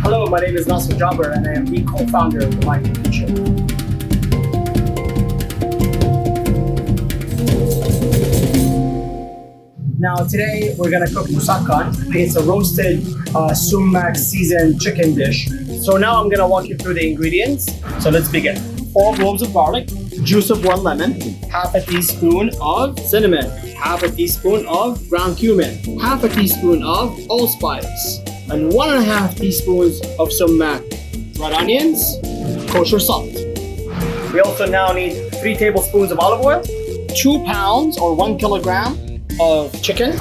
Hello, my name is Nasser and I am the co-founder of the Migrant Show. Now today we're gonna cook Musakhan. It's a roasted sumac seasoned chicken dish. So now I'm gonna walk you through the ingredients. So let's begin. 4 cloves of garlic, juice of 1 lemon, half a teaspoon of cinnamon, half a teaspoon of ground cumin, half a teaspoon of allspice, and 1.5 teaspoons of sumac, red onions, kosher salt. We also now need 3 tablespoons of olive oil, 2 pounds or 1 kilogram of chicken,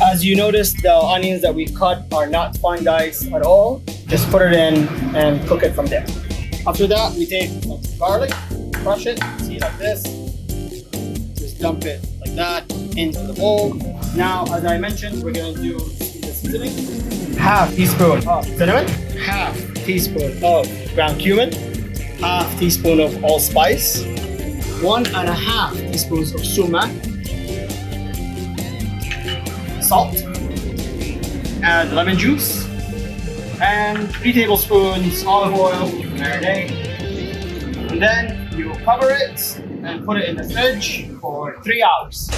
as you notice, the onions that we cut are not fine diced at all. Just put it in and cook it from there. After that, we take garlic, crush it, see like this, just dump it like that into the bowl. Now, as I mentioned, we're gonna do the seasoning. Half teaspoon of cinnamon, half teaspoon of ground cumin, half teaspoon of allspice, 1.5 teaspoons of sumac, salt, add lemon juice, and 3 tablespoons olive oil, marinade. And then you cover it and put it in the fridge for 3 hours.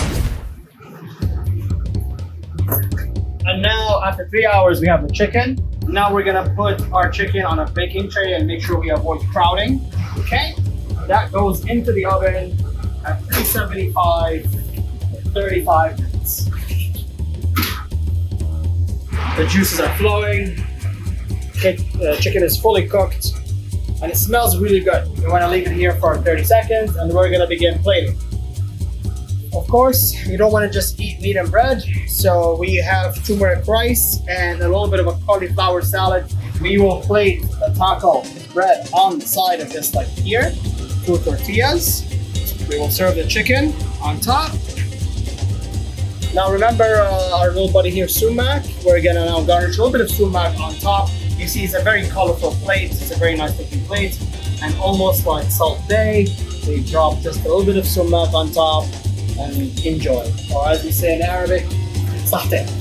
And now, after 3 hours, we have the chicken. Now we're gonna put our chicken on a baking tray and make sure we avoid crowding. Okay? That goes into the oven at 375 for 35 minutes. The juices are flowing. The chicken is fully cooked and it smells really good. We wanna leave it here for 30 seconds and we're gonna begin plating. Of course, you don't want to just eat meat and bread, so we have turmeric rice and a little bit of a cauliflower salad. We will plate the taco bread on the side of this, like here, 2 tortillas. We will serve the chicken on top. Now remember our little buddy here, sumac. We're gonna now garnish a little bit of sumac on top. You see, it's a very colorful plate. It's a very nice looking plate, and almost like Salt Bay, we drop just a little bit of sumac on top. And enjoy, or as we say in Arabic, صحتين.